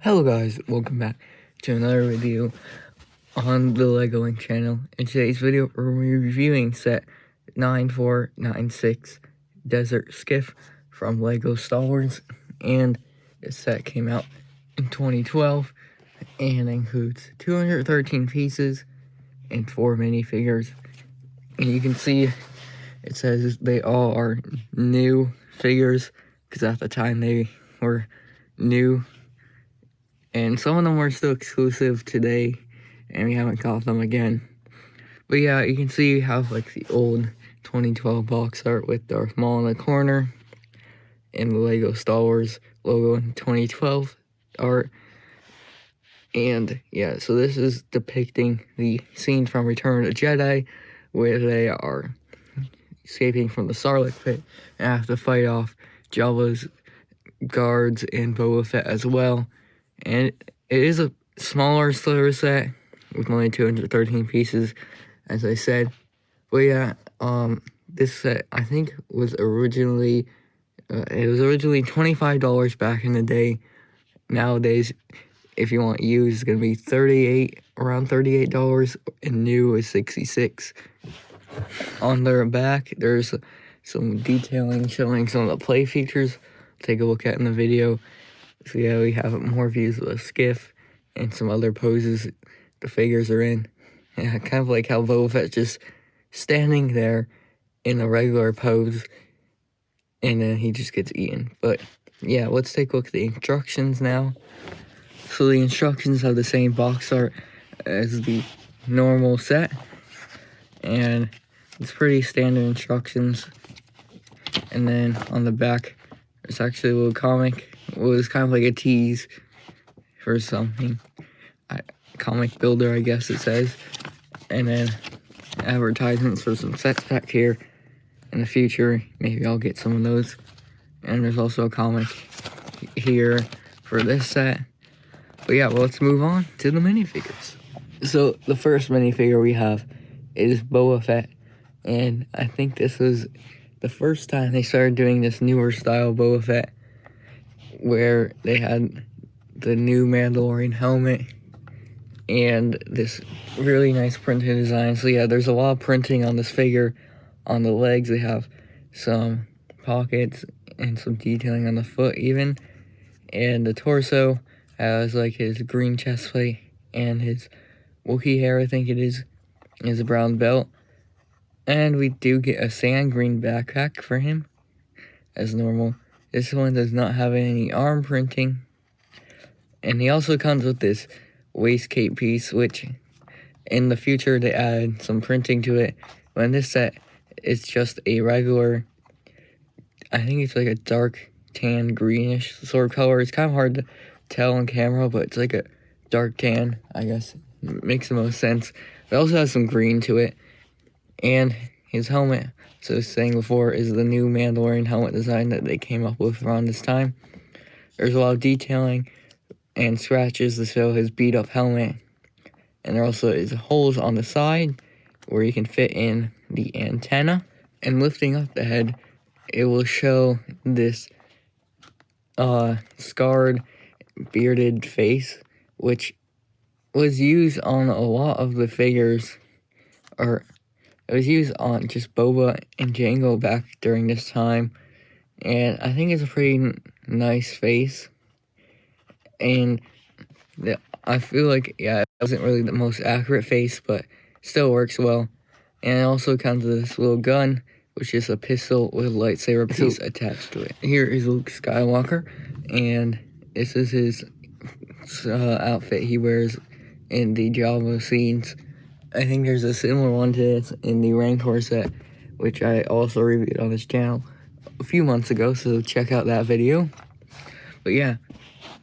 Hello guys, welcome back to another video on the Lego Link channel. In today's video, we're reviewing set 9496 Desert Skiff from Lego Star Wars, and this set came out in 2012 and includes 213 pieces and 4 minifigures. And you can see it says they all are new figures because at the time they were new. And some of them are still exclusive today, and we haven't caught them again. But yeah, you can see you have like the old 2012 box art with Darth Maul in the corner, and the Lego Star Wars logo in 2012 art. And yeah, so this is depicting the scene from Return of the Jedi, where they are escaping from the sarlacc pit and have to fight off Jabba's guards and Boba Fett as well. And it is a smaller sliver set with only 213 pieces, as I said. But yeah, this set I think was originally $25 back in the day. Nowadays, if you want used, it's gonna be around $38, and new is $66. On their back, there's some detailing showing some of the play features. Take a look at in the video. So yeah, we have more views of the skiff and some other poses the figures are in. Yeah, kind of like how Boba Fett just standing there in a regular pose, and then he just gets eaten. But yeah, let's take a look at the instructions now. So the instructions have the same box art as the normal set, and it's pretty standard instructions. And then on the back, there's actually a little comic. It was kind of like a tease for something. Comic builder, I guess it says. And then advertisements for some sets back here. In the future, maybe I'll get some of those. And there's also a comic here for this set. But yeah, well, let's move on to the minifigures. So the first minifigure we have is Boba Fett. And I think this was the first time they started doing this newer style Boba Fett, where they had the new Mandalorian helmet and this really nice printed design. So yeah, there's a lot of printing on this figure. On the legs, they have some pockets and some detailing on the foot even. And the torso has like his green chest plate and his Wookiee hair, I think it is a brown belt. And we do get a sand green backpack for him, as normal. This one does not have any arm printing. And he also comes with this waist cape piece, which in the future they added some printing to it. But in this set, it's just a regular, I think it's like a dark tan greenish sort of color. It's kind of hard to tell on camera, but it's like a dark tan, I guess. It makes the most sense. It also has some green to it. And his helmet, so I was saying before, is the new Mandalorian helmet design that they came up with around this time. There's a lot of detailing and scratches to show his beat up helmet. And there also is holes on the side where you can fit in the antenna. And lifting up the head, it will show this scarred, bearded face, which was used on a lot of the figures, or it was used on just Boba and Jango back during this time. And I think it's a pretty nice face. And I feel like, yeah, it wasn't really the most accurate face, but still works well. And it also comes with this little gun, which is a pistol with a lightsaber piece attached to it. Here is Luke Skywalker, and this is his outfit he wears in the Jabba scenes. I think there's a similar one to this in the Rancor set, which I also reviewed on this channel a few months ago, so check out that video. But yeah,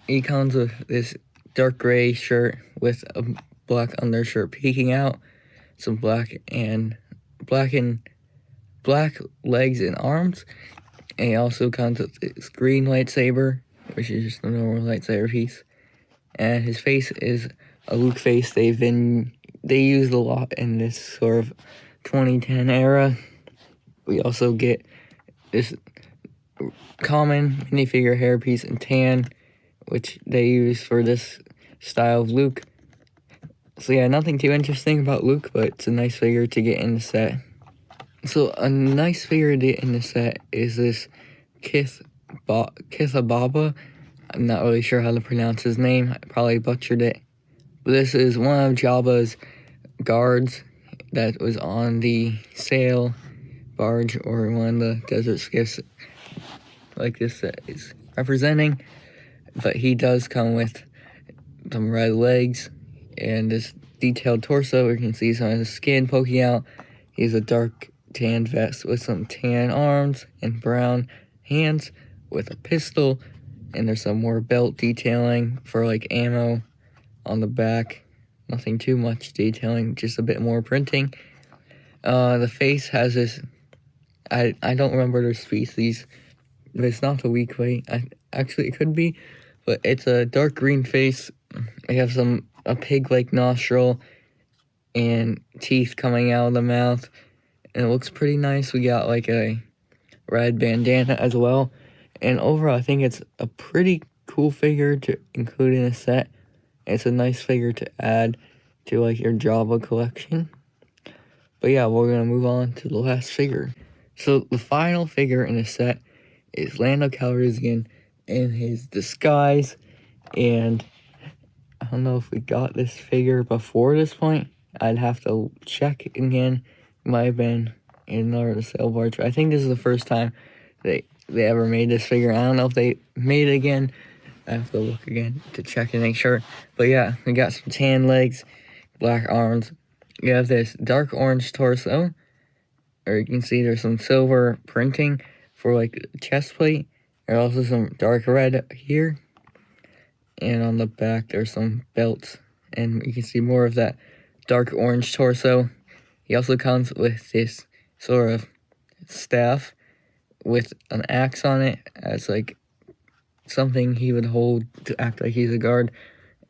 he comes with this dark gray shirt with a black undershirt peeking out, some black legs and arms, and he also comes with this green lightsaber, which is just a normal lightsaber piece. And his face is a Luke face they used a lot in this sort of 2010 era. We also get this common minifigure hairpiece in tan which they use for this style of Luke. So yeah, nothing too interesting about Luke, but it's a nice figure to get in the set. So a nice figure to get in the set is this kithaba. I'm not really sure how to pronounce his name. I probably butchered it. But this is one of Jabba's guards that was on the sail barge, or one of the Desert Skiffs, like this set is representing. But he does come with some red legs and this detailed torso. You can see some of his skin poking out. He has a dark tan vest with some tan arms and brown hands with a pistol, and there's some more belt detailing for like ammo on the back. Nothing too much detailing, just a bit more printing. The face has this, I don't remember the species, but it's not a weak weight. Actually, it could be, but it's a dark green face. We have a pig-like nostril and teeth coming out of the mouth, and it looks pretty nice. We got like a red bandana as well, and overall I think it's a pretty cool figure to include in a set. It's a nice figure to add to like your Jabba collection. But yeah, we're gonna move on to the last figure. So the final figure in the set is Lando Calrissian in his disguise, and I don't know if we got this figure before this point. I'd have to check again. It might have been in the sale barge. I think this is the first time they ever made this figure. I don't know if they made it again. I have to look again to check and make sure. But yeah, we got some tan legs, black arms. You have this dark orange torso, or you can see there's some silver printing for like chest plate. There's also some dark red here. And on the back, there's some belts, and you can see more of that dark orange torso. He also comes with this sort of staff with an axe on it as like something he would hold to act like he's a guard.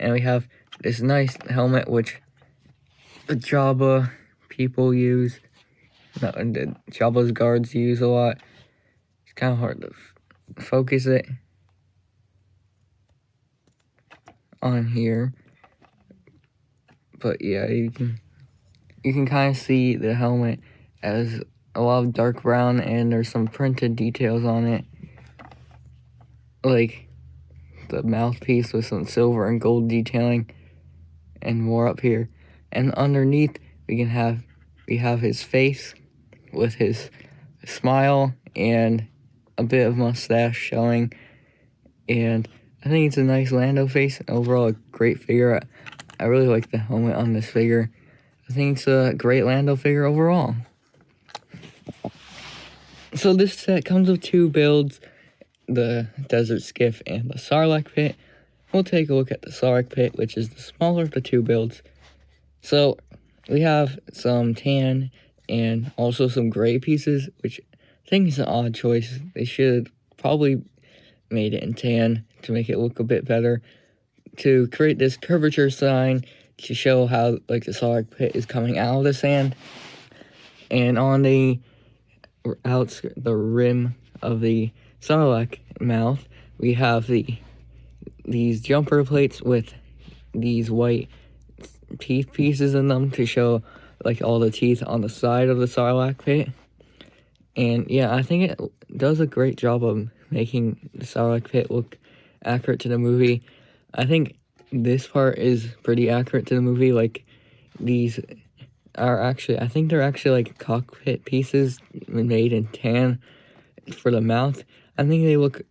And we have this nice helmet, which the Jabba people use. No, the Jabba's guards use a lot. It's kind of hard to focus it on here, but yeah, you can kind of see the helmet as a lot of dark brown, and there's some printed details on it, like the mouthpiece with some silver and gold detailing, and more up here. And underneath we have his face with his smile and a bit of mustache showing, and I think it's a nice Lando face. Overall, a great figure. I really like the helmet on this figure. I think it's a great Lando figure overall. So this set comes with two builds, the Desert Skiff and the Sarlacc pit. We'll take a look at the Sarlacc pit, which is the smaller of the two builds. So we have some tan and also some gray pieces, which I think is an odd choice. They should probably made it in tan to make it look a bit better, to create this curvature sign to show how like the Sarlacc pit is coming out of the sand. And on the rim of the Sarlacc mouth, we have these jumper plates with these white teeth pieces in them to show like all the teeth on the side of the Sarlacc pit. And yeah, I think it does a great job of making the Sarlacc pit look accurate to the movie. I think this part is pretty accurate to the movie. Like, these are actually, I think they're actually like cockpit pieces made in tan for the mouth. I think they look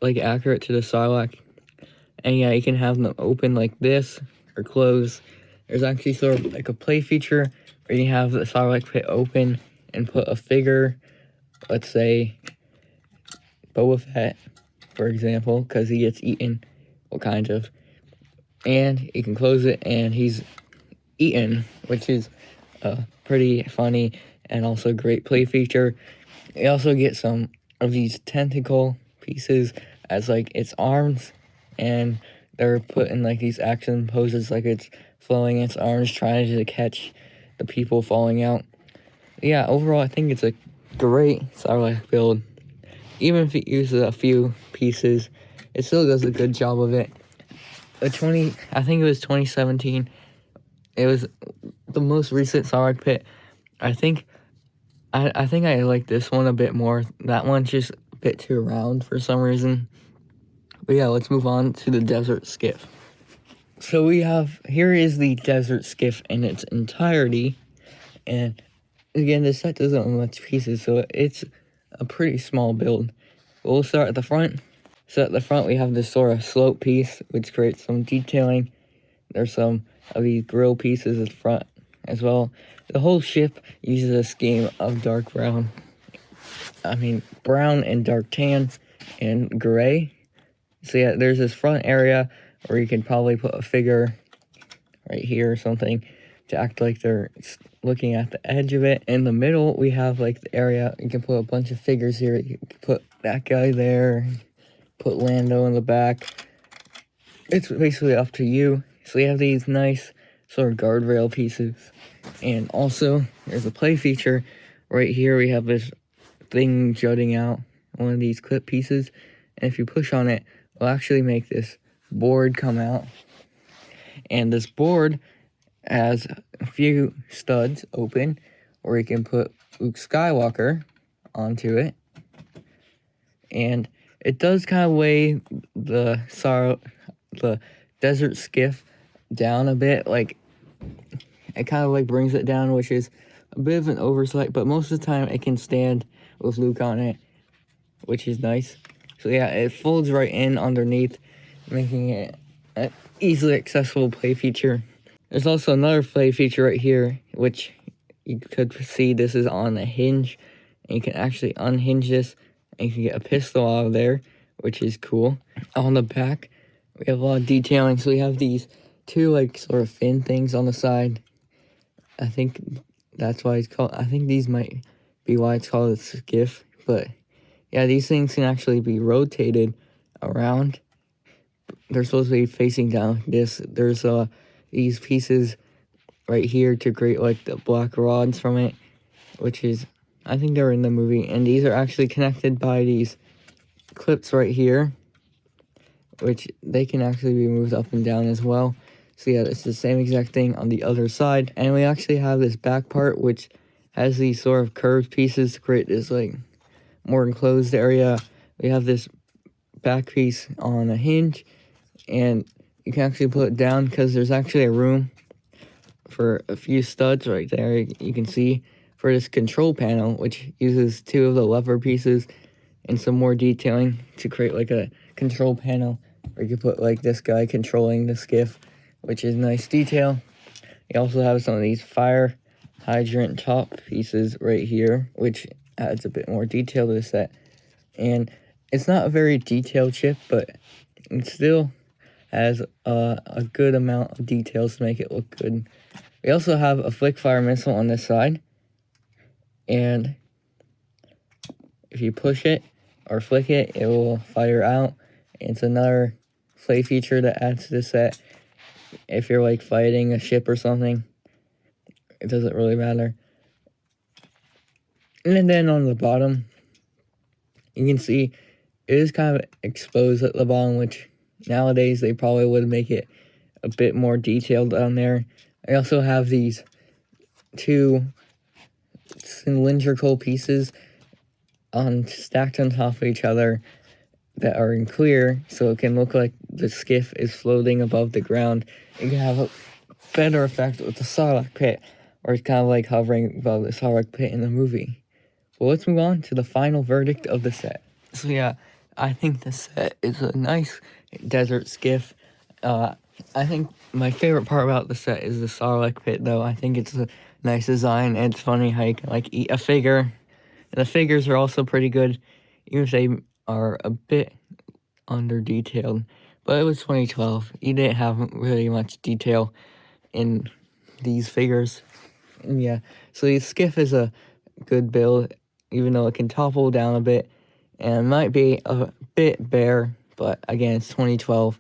like accurate to the Sarlacc. And yeah, you can have them open like this or close. There's actually sort of like a play feature where you have the Sarlacc pit open and put a figure, let's say Boba Fett, for example, because he gets eaten, well, kind of. And you can close it and he's eaten, which is a pretty funny and also great play feature. You also get some of these tentacle pieces as like its arms, and they're put in like these action poses, like it's flowing its arms trying to catch the people falling out. Yeah, overall I think it's a great Sarlacc build. Even if it uses a few pieces it still does a good job of it. I think it was 2017. It was the most recent sarlacc pit. I think I like this one a bit more. That one's just a bit too round for some reason. But yeah, let's move on to the Desert Skiff. So here is the Desert Skiff in its entirety. And again, this set doesn't have much pieces, so it's a pretty small build. We'll start at the front. So at the front, we have this sort of slope piece, which creates some detailing. There's some of these grill pieces at the front as well. The whole ship uses a scheme of brown and dark tan and gray. So yeah, there's this front area where you can probably put a figure right here or something to act like they're looking at the edge of it. In the middle, we have like the area, you can put a bunch of figures here. You can put that guy there, put Lando in the back. It's basically up to you. So you have these nice sort of guardrail pieces. And also, there's a play feature. Right here, we have this thing jutting out, one of these clip pieces. And if you push on it, it'll actually make this board come out. And this board has a few studs open, or you can put Luke Skywalker onto it. And it does kind of weigh the Desert Skiff down a bit. Like, it kind of like brings it down, which is a bit of an oversight, but most of the time it can stand with Luke on it, which is nice. So yeah, it folds right in underneath, making it an easily accessible play feature. There's also another play feature right here, which you could see this is on a hinge, and you can actually unhinge this, and you can get a pistol out of there, which is cool. On the back, we have a lot of detailing, so we have these two like sort of fin things on the side. I think that's why it's called, I think these might be why it's called a skiff, but yeah, these things can actually be rotated around. They're supposed to be facing down like this. There's these pieces right here to create like the black rods from it, which is, I think they're in the movie, and these are actually connected by these clips right here, which they can actually be moved up and down as well. So yeah, it's the same exact thing on the other side. And we actually have this back part, which has these sort of curved pieces to create this like more enclosed area. We have this back piece on a hinge, and you can actually put it down because there's actually a room for a few studs right there. You can see for this control panel, which uses two of the lever pieces and some more detailing to create like a control panel where you can put like this guy controlling the skiff, which is nice detail. You also have some of these fire hydrant top pieces right here, which adds a bit more detail to the set. And it's not a very detailed ship, but it still has a good amount of details to make it look good. We also have a flick fire missile on this side, and if you push it or flick it, it will fire out. It's another play feature that adds to the set. If you're like fighting a ship or something, it doesn't really matter. And then on the bottom, you can see it is kind of exposed at the bottom, which nowadays they probably would make it a bit more detailed down there. I also have these two cylindrical pieces stacked on top of each other that are in clear, so it can look like the skiff is floating above the ground. You can have a better effect with the sarlacc pit, or it's kind of like hovering above the sarlacc pit in the movie. Well, let's move on to the final verdict of the set. So yeah, I think the set is a nice desert skiff. I think my favorite part about the set is the sarlacc pit, though. I think it's a nice design, and it's funny how you can like eat a figure. And the figures are also pretty good, even if they are a bit under detailed. But it was 2012. You didn't have really much detail in these figures. And yeah, so the skiff is a good build, even though it can topple down a bit and it might be a bit bare, but again, it's 2012.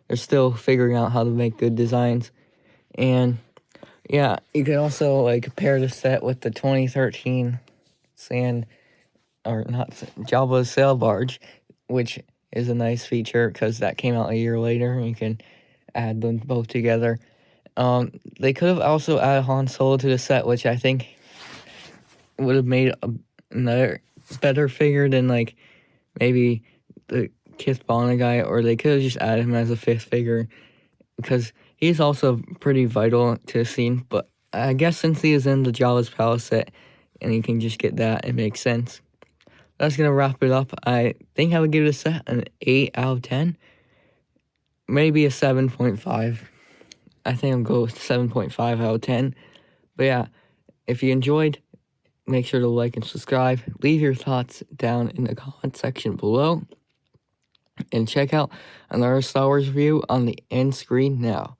They're still figuring out how to make good designs. And yeah, you could also like compare the set with the 2013 Jabba's sail barge, which is a nice feature because that came out a year later and you can add them both together. They could have also added Han Solo to the set, which I think would have made another better figure than like maybe the kithaba guy, or they could have just added him as a 5th figure because he's also pretty vital to the scene. But I guess since he is in the Jabba's Palace set and you can just get that, it makes sense. That's gonna wrap it up. I think I would give this set an 8 out of 10, maybe a 7.5. I think I'm going with 7.5 out of 10. But yeah, if you enjoyed, make sure to like and subscribe. Leave your thoughts down in the comment section below. And check out another Star Wars review on the end screen now.